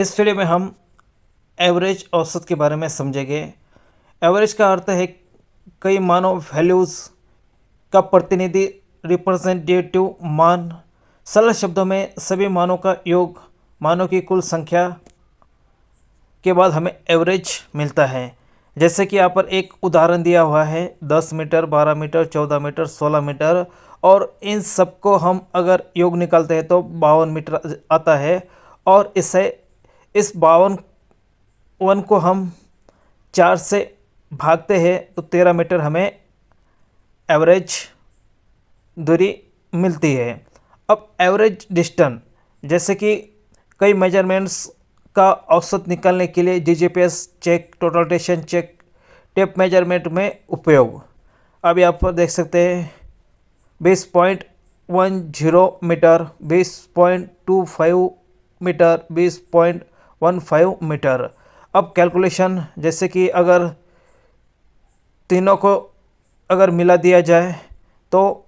इस वीडियो में हम एवरेज औसत के बारे में समझेंगे। एवरेज का अर्थ है कई मानों वैल्यूज़ का प्रतिनिधि रिप्रेजेंटेटिव मान। सरल शब्दों में सभी मानों का योग, मानों की कुल संख्या के बाद हमें एवरेज मिलता है। जैसे कि यहाँ पर एक उदाहरण दिया हुआ है 10 मीटर, 12 मीटर, 14 मीटर, 16 मीटर, और इन सबको हम अगर योग निकालते हैं तो 52 मीटर आता है। और इस 52 को हम 4 से भागते हैं तो 13 मीटर हमें एवरेज दूरी मिलती है। अब एवरेज डिस्टेंस, जैसे कि कई मेजरमेंट्स का औसत निकालने के लिए GPS check, total tension check, tape measurement में उपयोग। अब यहाँ पर देख सकते हैं 20.10 मीटर, 20.25 मीटर, 20.15 मीटर। अब कैलकुलेशन, जैसे कि अगर तीनों को अगर मिला दिया जाए तो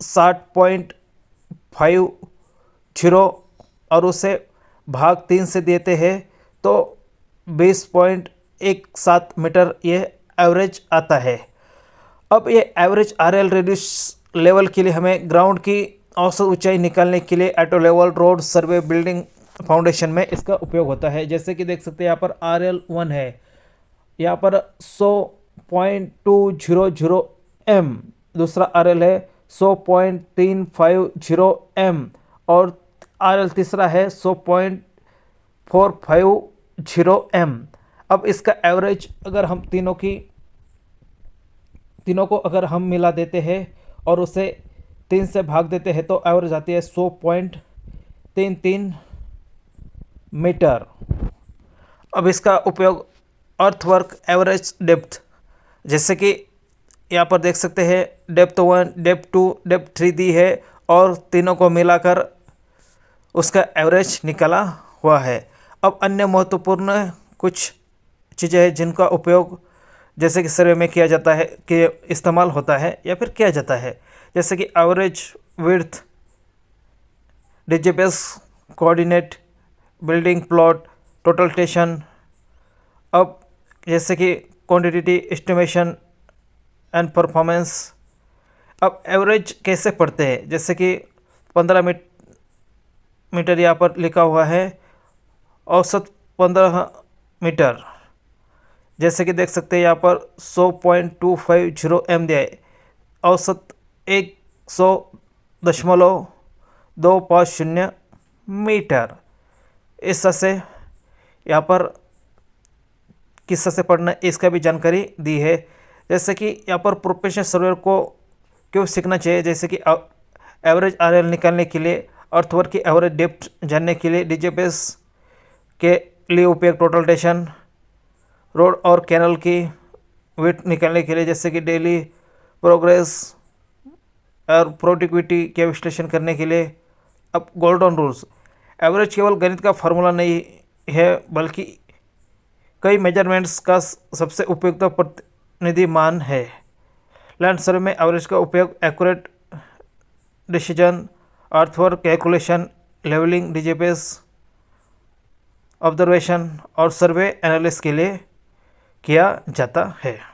60.50 और उसे भाग 3 से देते हैं तो 20.17 मीटर ये एवरेज आता है। अब ये एवरेज आरएल रेडियस लेवल के लिए हमें ग्राउंड की औसत ऊंचाई निकालने के लिए एटो लेवल, रोड, सर्वे, बिल्डिंग, फाउंडेशन में इसका उपयोग होता है। जैसे कि देख सकते हैं यहाँ पर RL1 है, यहाँ पर 100.200 m, दूसरा RL है 100.350 m, और RL तीसरा है 100.450 m। अब इसका एवरेज अगर हम तीनों को अगर हम मिला देते हैं और उसे 3 से भाग देते हैं तो एवरेज आती है 100.33 मीटर। अब इसका उपयोग अर्थवर्क, एवरेज डेप्थ, जैसे कि यहाँ पर देख सकते हैं डेप्थ 1, डेप्थ 2, डेप्थ 3 दी है और तीनों को मिलाकर उसका एवरेज निकाला हुआ है। अब अन्य महत्वपूर्ण कुछ चीज़ें हैं जिनका उपयोग जैसे कि सर्वे में किया जाता है, कि इस्तेमाल होता है या फिर किया जाता है। जैसे कि average width, GPS coordinate, building plot, total tension. अब जैसे कि क्वांटिटी एस्टिमेशन एंड परफॉर्मेंस। अब एवरेज कैसे पढ़ते हैं, जैसे कि 15 मीटर यहाँ पर लिखा हुआ है, औसत 15 मीटर। जैसे कि देख सकते हैं यहाँ पर 100.250 m दिया है, औसत 100.250 मीटर। इस तरह से यहाँ पर किस तरह से पढ़ना है इसका भी जानकारी दी है। जैसे कि यहाँ पर प्रोफेशनल सर्वेयर को क्यों सीखना चाहिए, जैसे कि एवरेज आरएल निकालने के लिए, अर्थवर्क की एवरेज डेप्थ जानने के लिए, डीजीपीएस के लिए उपयोग टोटल टेंशन, रोड और कैनल की विड्थ निकालने के लिए, जैसे कि डेली प्रोग्रेस और प्रोडक्टिविटी के विश्लेषण करने के लिए। अब गोल्डन रूल्स, एवरेज केवल गणित का फार्मूला नहीं है बल्कि कई मेजरमेंट्स का सबसे उपयुक्त प्रतिनिधि मान है। लैंड सर्वे में एवरेज का उपयोग accurate decision, earthwork calculation, levelling, DGPS observation और सर्वे एनालिसिस के लिए किया जाता है।